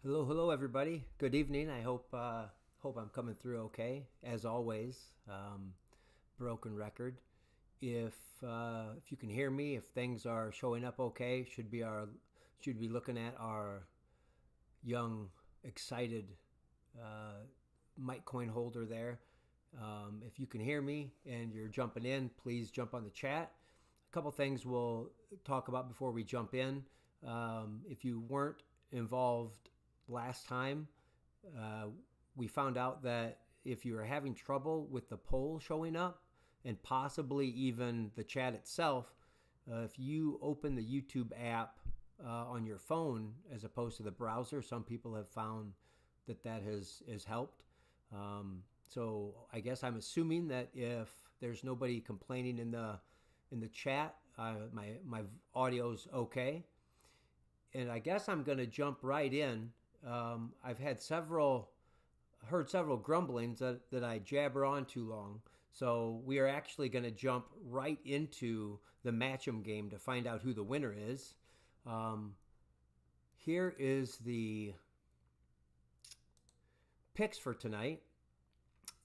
Hello, hello, everybody. Good evening. I hope I'm coming through okay. As always, broken record. If you can hear me, if things are showing up okay, should be looking at our young, excited uh, Mitecoin holder there. If you can hear me and you're jumping in, please jump on the chat. A couple things we'll talk about before we jump in. If you weren't involved last time, uh, we found out that if you are having trouble with the poll showing up and possibly even the chat itself, if you open the YouTube app on your phone as opposed to the browser, some people have found that has helped. So I guess I'm assuming that if there's nobody complaining in the chat, my audio's okay. And I guess I'm going to jump right in. I've had heard several grumblings that I jabber on too long. So we are actually going to jump right into the match'em game to find out who the winner is. Um, Here is the picks for tonight.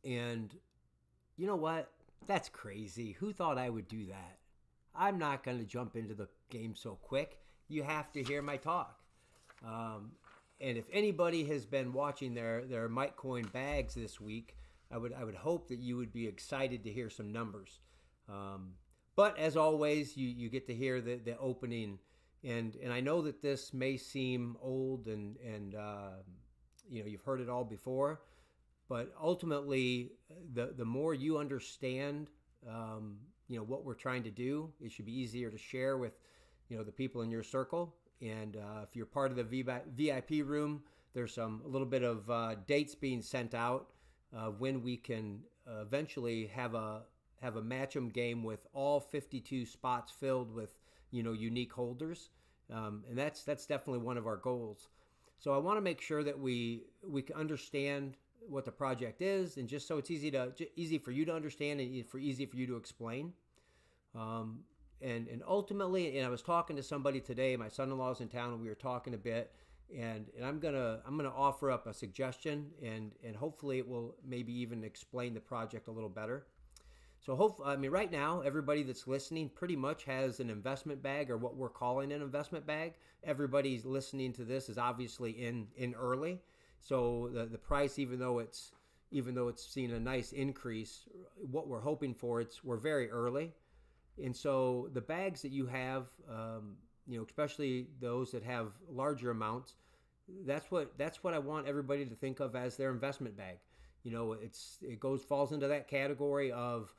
And you know what? That's crazy. Who thought I would do that? I'm not going to jump into the game so quick. You have to hear my talk. Um, and if anybody has been watching their Mitecoin bags this week, I would hope that you would be excited to hear some numbers. Um, but as always, you get to hear the opening, and I know that this may seem old and you've heard it all before, but ultimately the more you understand what we're trying to do, it should be easier to share with the people in your circle. And if you're part of the VIP room, there's a little bit of dates being sent out when we can eventually have a match'em game with all 52 spots filled with unique holders, and that's definitely one of our goals. So I want to make sure that we can understand what the project is, and just so it's easy for you to understand and easy for you to explain. And ultimately, and I was talking to somebody today. My son-in-law's in town, and we were talking a bit. And I'm gonna offer up a suggestion, and hopefully it will maybe even explain the project a little better. So right now, everybody that's listening pretty much has an investment bag, or what we're calling an investment bag. Everybody's listening to this is obviously in early. So the price, even though it's seen a nice increase, what we're hoping for, we're very early. And so the bags that you have, especially those that have larger amounts, that's what I want everybody to think of as their investment bag. Falls into that category of,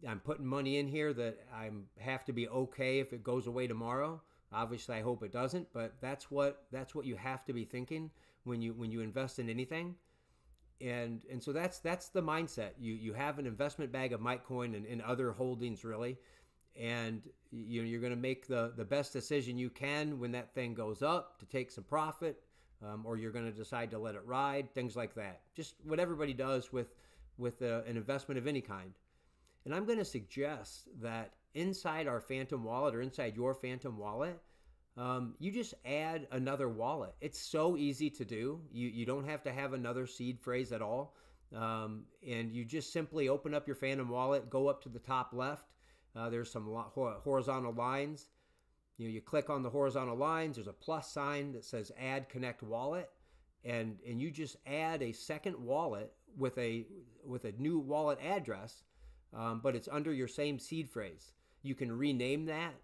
I'm putting money in here that I have to be okay if it goes away tomorrow. Obviously, I hope it doesn't, but that's what you have to be thinking when you invest in anything. And so that's the mindset. You have an investment bag of Mitecoin and other holdings, really, and you're going to make the best decision you can when that thing goes up to take some profit, or you're going to decide to let it ride, things like that. Just what everybody does with an investment of any kind. And I'm going to suggest that inside our Phantom wallet, or inside your Phantom wallet, you just add another wallet. It's so easy to do. You don't have to have another seed phrase at all. And you just simply open up your Phantom wallet, go up to the top left. There's some horizontal lines. You click on the horizontal lines. There's a plus sign that says Add Connect Wallet, and you just add a second wallet with a new wallet address, but it's under your same seed phrase. You can rename that.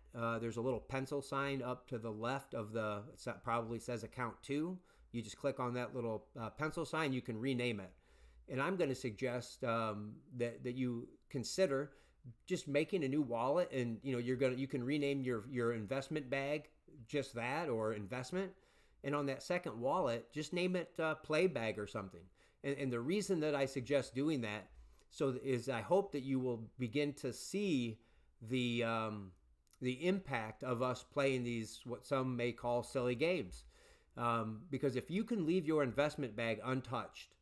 There's a little pencil sign up to the left of it probably says account 2. You just click on that little pencil sign. You can rename it. And I'm going to suggest that you consider just making a new wallet, and you can rename your investment bag just that, or investment. And on that second wallet, just name it play bag or something. And the reason that I suggest doing that is I hope that you will begin to see the impact of us playing these, what some may call, silly games. Because if you can leave your investment bag untouched,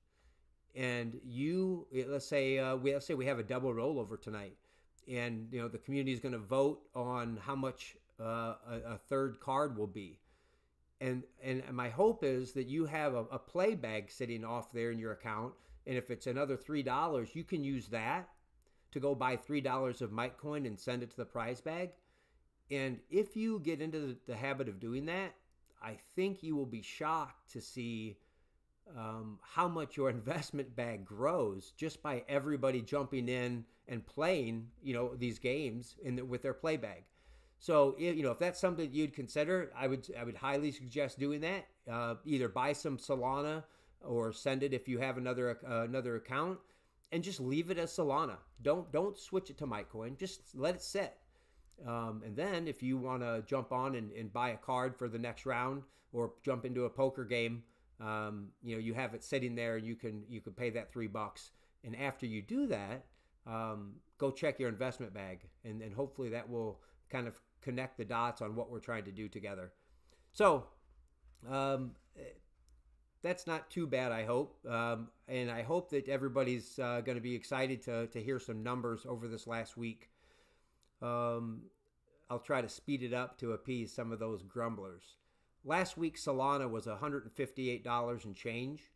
and let's say we have a double rollover tonight, and the community is going to vote on how much a third card will be, And my hope is that you have a play bag sitting off there in your account, and if it's another $3, you can use that to go buy $3 of Mitecoin and send it to the prize bag. And if you get into the habit of doing that, I think you will be shocked to see how much your investment bag grows just by everybody jumping in and playing, these games with their play bag. So, if that's something you'd consider, I would highly suggest doing that. Either buy some Solana or send it if you have another account, and just leave it as Solana. Don't switch it to Mitecoin. Just let it sit. And then if you want to jump on and buy a card for the next round or jump into a poker game, you have it sitting there, and you can pay that $3. And after you do that, go check your investment bag, and hopefully that will kind of connect the dots on what we're trying to do together. So that's not too bad, I hope. And I hope that everybody's going to be excited to hear some numbers over this last week. I'll try to speed it up to appease some of those grumblers. Last week, Solana was $158 and change.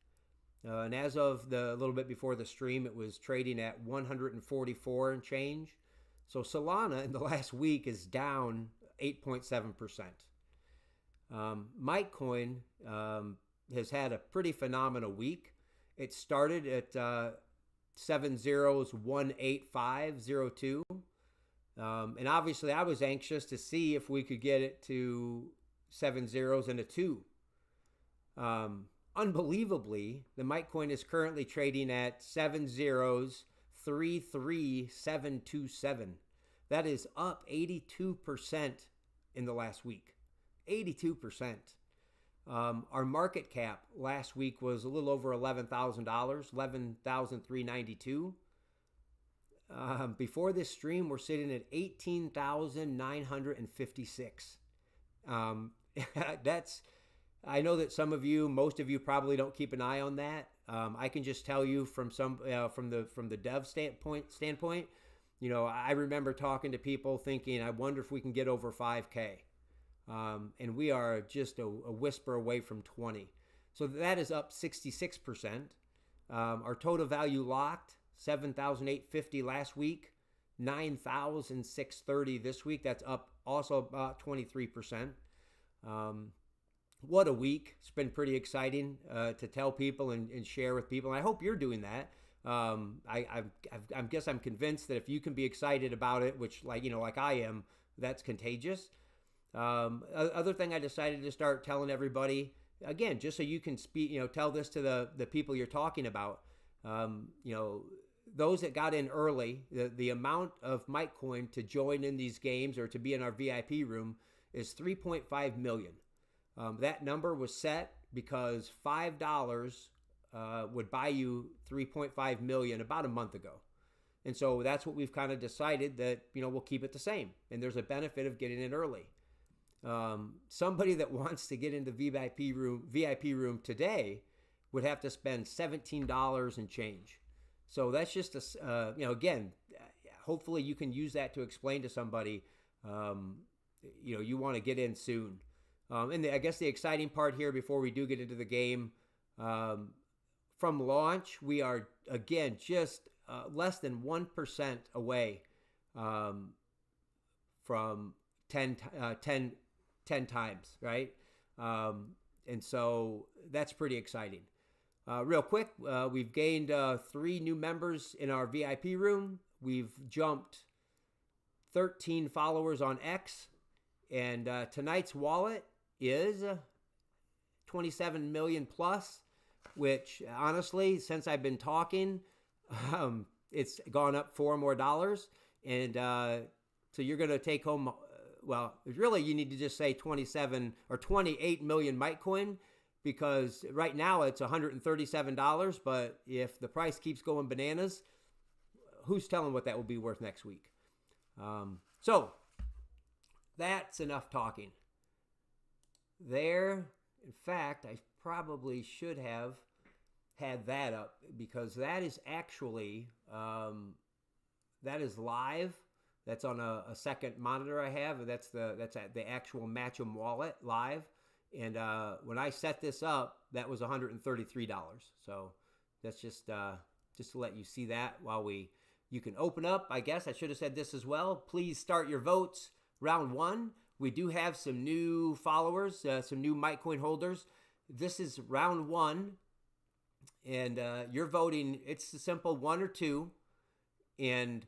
And as of a little bit before the stream, it was trading at 144 and change. So Solana in the last week is down 8.7%. Mitecoin has had a pretty phenomenal week. It started at 185.02. And obviously I was anxious to see if we could get it to 7 zeros and a 2. Unbelievably, the Mitecoin is currently trading at 7 zeros, 33727. That is up 82% in the last week. 82%. Our market cap last week was a little over $11,000, $11,392. Before this stream, we're sitting at 18,956. I know that most of you probably don't keep an eye on that. I can just tell you from the dev standpoint, I remember talking to people thinking, I wonder if we can get over 5K. And we are just a whisper away from 20. So that is up 66%. Our total value locked, 7,850 last week, 9,630 this week. That's up also about 23%. What a week. It's been pretty exciting to tell people and share with people. And I hope you're doing that. I guess I'm convinced that if you can be excited about it, which like I am, that's contagious. Other thing I decided to start telling everybody, again, just so you can tell this to the people you're talking about, those that got in early, the amount of Mitecoin to join in these games or to be in our VIP room is 3.5 million. That number was set because $5 would buy you 3.5 million about a month ago. And so that's what we've kind of decided that, we'll keep it the same. And there's a benefit of getting in early. Somebody that wants to get into VIP room today would have to spend $17 and change. So that's just again, hopefully you can use that to explain to somebody, you want to get in soon. And I guess the exciting part here before we do get into the game, from launch, we are again just less than 1% away from 10 times, right? And so that's pretty exciting. Real quick, we've gained 3 new members in our VIP room. We've jumped 13 followers on X. And tonight's wallet is 27 million plus, which honestly, since I've been talking, it's gone up $4 more. And so you're going to take home, really you need to just say 27 or 28 million Mitecoin, because right now it's $137. But if the price keeps going bananas, who's telling what that will be worth next week? So that's enough talking. There, in fact, I probably should have had that up, because that is actually, that is live. That's on a second monitor I have. That's the actual Match'em wallet live. And when I set this up, that was $133. So that's just to let you see that while you can open up. I guess I should have said this as well. Please start your votes. Round 1. We do have some new followers, some new Mitecoin holders. This is round 1, and you're voting. It's a simple 1 or 2, and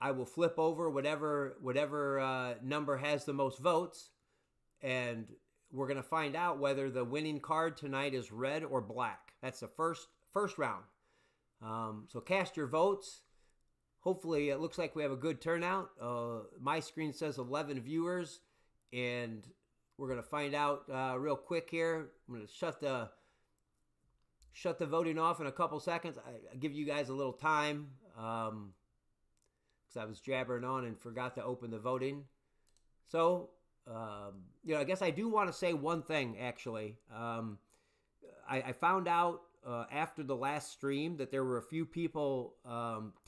I will flip over whatever number has the most votes, and we're going to find out whether the winning card tonight is red or black. That's the first round. So cast your votes. Hopefully, it looks like we have a good turnout. My screen says 11 viewers, and we're going to find out real quick here. I'm going to shut the voting off in a couple seconds. I give you guys a little time because I was jabbering on and forgot to open the voting. So, I guess I do want to say one thing, actually. I found out after the last stream that there were a few people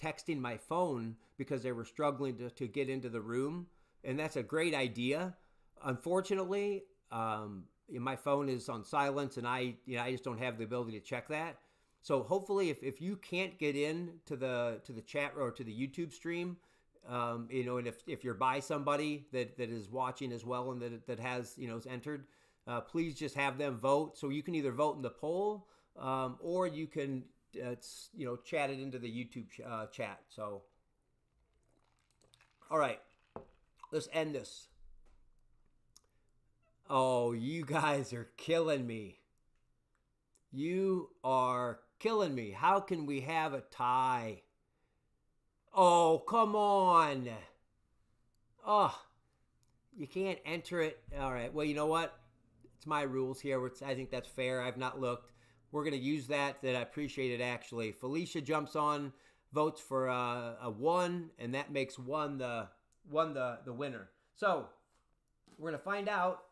texting my phone because they were struggling to get into the room, and that's a great idea. Unfortunately, my phone is on silence, and I just don't have the ability to check that. So hopefully, if you can't get in to the chat or to the YouTube stream, and if you're by somebody that is watching as well and that has is entered, please just have them vote. So you can either vote in the poll, or you can chat it into the YouTube chat. So, all right, let's end this. Oh, you guys are killing me. You are killing me. How can we have a tie? Oh, come on. Oh, you can't enter it. All right. Well, you know what? It's my rules here. I think that's fair. I've not looked. We're going to use that. I appreciate it, actually. Felicia jumps on, votes for a 1, and that makes 1 the winner. So we're going to find out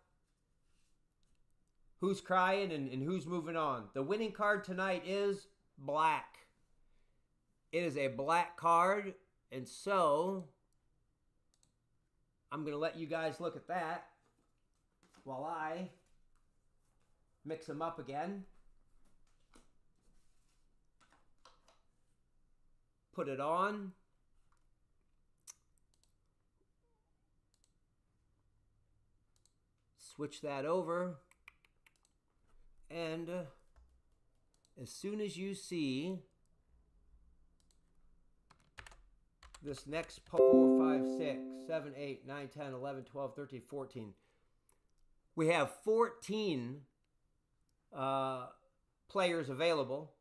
who's crying and who's moving on. The winning card tonight is black. It is a black card, and so I'm going to let you guys look at that while I mix them up again. Put it on. Switch that over. And as soon as you see this next 4, 5, 6, 7, 8, 9, 10, 11, 12, 13, 14. We have 14 players available.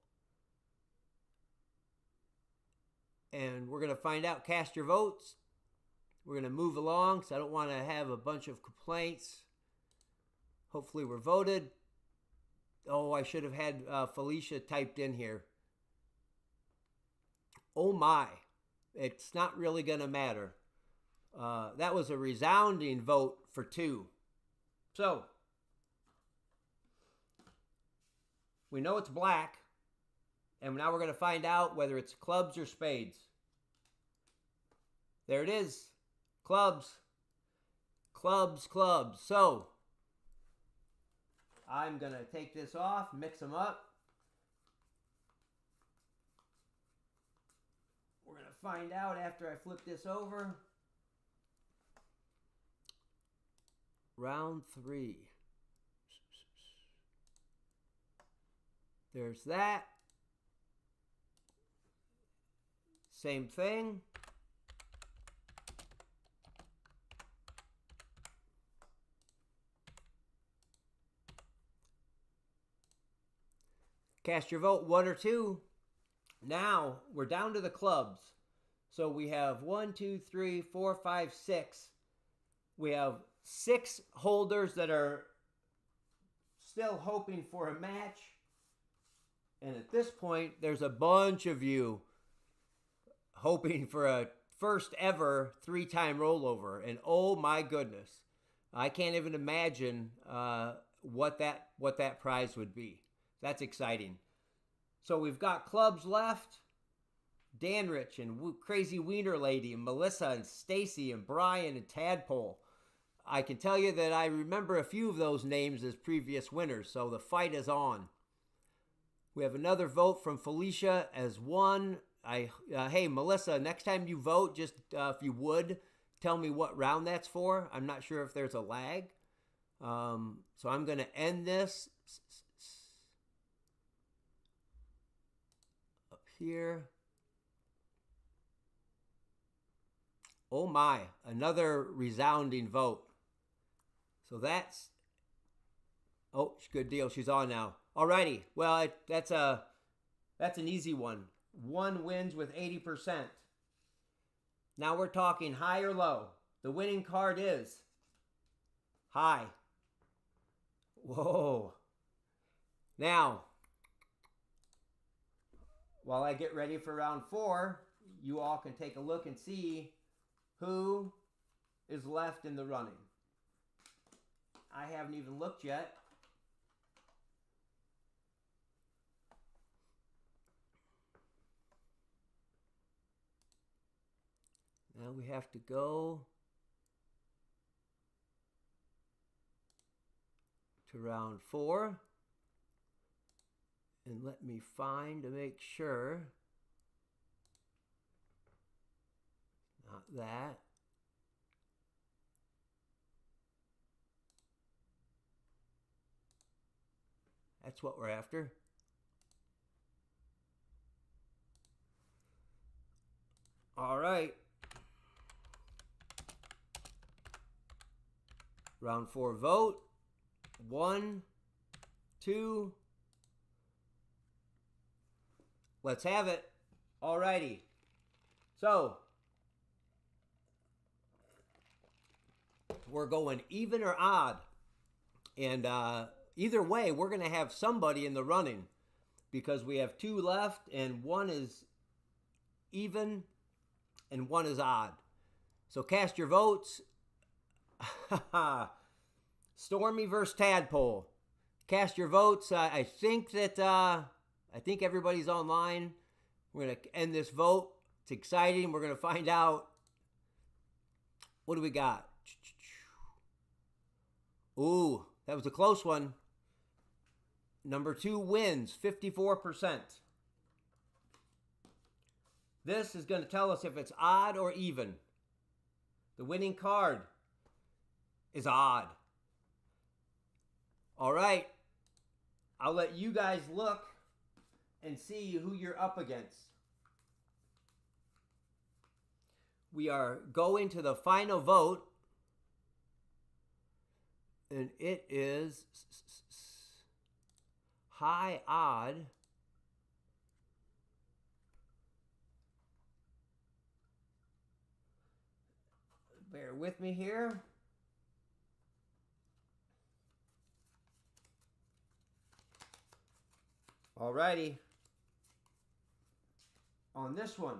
And we're going to find out. Cast your votes. We're going to move along because I don't want to have a bunch of complaints. Hopefully we're voted. Oh, I should have had Felicia typed in here. Oh my. It's not really going to matter. That was a resounding vote for 2. So, we know it's black. And now we're going to find out whether it's clubs or spades. There it is. Clubs. Clubs, clubs. So, I'm going to take this off, mix them up. We're going to find out after I flip this over. Round 3. There's that. Same thing. Cast your vote, 1 or 2. Now we're down to the clubs. So we have 1, 2, 3, 4, 5, 6. We have 6 holders that are still hoping for a match. And at this point, there's a bunch of you hoping for a first ever 3-time rollover. And oh my goodness, I can't even imagine what that prize would be. That's exciting. So we've got clubs left. Danrich and Crazy Wiener Lady and Melissa and Stacy and Brian and Tadpole. I can tell you that I remember a few of those names as previous winners, so the fight is on. We have another vote from Felicia as one. Hey, Melissa, next time you vote, just if you would, tell me what round that's for. I'm not sure if there's a lag. So I'm going to end this up here. Oh my, another resounding vote. So that's, oh, good deal. She's on now. Alrighty. Well, that's an easy one. One wins with 80%. Now we're talking high or low. The winning card is high. Whoa. Now, while I get ready for round 4, you all can take a look and see who is left in the running. I haven't even looked yet. Now we have to go to round 4. And let me find to make sure. Not that. That's what we're after. All right. Round 4 vote. 1, 2. Let's have it. All righty. So, we're going even or odd. And either way, we're going to have somebody in the running because we have 2 left and 1 is even and 1 is odd. So cast your votes. Stormy versus Tadpole. Cast your votes. I think everybody's online. We're going to end this vote. It's exciting. We're going to find out. What do we got? Ooh, that was a close one. Number 2 wins, 54%. This is going to tell us if it's odd or even. The winning card is odd. All right. I'll let you guys look and see who you're up against. We are going to the final vote. And it is high odd. Bear with me here. Alrighty. On this one,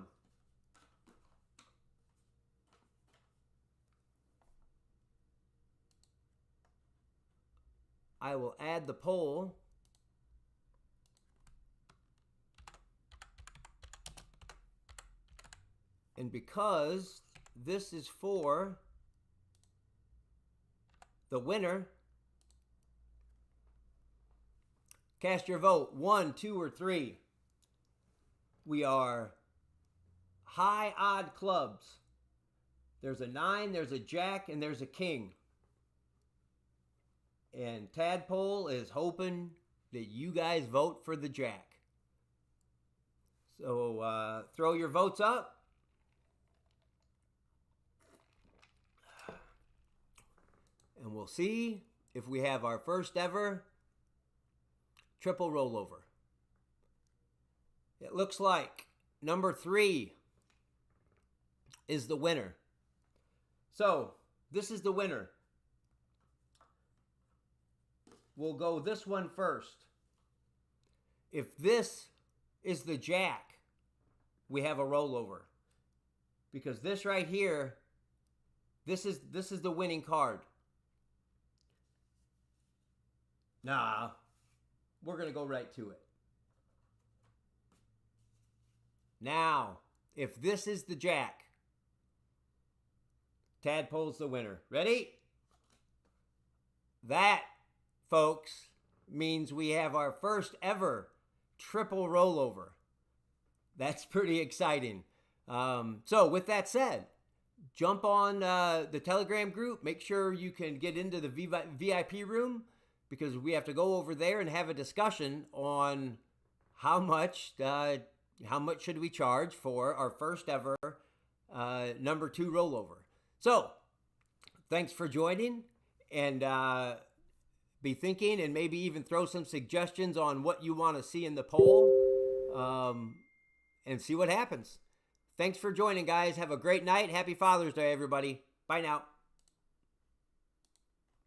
I will add the poll. And because this is for the winner, cast your vote 1, 2, or 3. We are high odd clubs. There's a 9, there's a jack, and there's a king. And Tadpole is hoping that you guys vote for the jack. So throw your votes up. And we'll see if we have our first ever triple rollover. It looks like number 3 is the winner. So this is the winner. We'll go this one first. If this is the jack, we have a rollover. Because this right here, this is the winning card. Nah, we're going to go right to it. Now, if this is the jack, Tadpole's the winner. Ready? That, folks, means we have our first ever triple rollover. That's pretty exciting. So with that said, jump on the Telegram group. Make sure you can get into the VIP room, because we have to go over there and have a discussion on how much should we charge for our first ever number 2 rollover. So thanks for joining, and be thinking, and maybe even throw some suggestions on what you want to see in the poll, and see what happens. Thanks for joining, guys. Have a great night. Happy Father's Day, everybody. Bye now.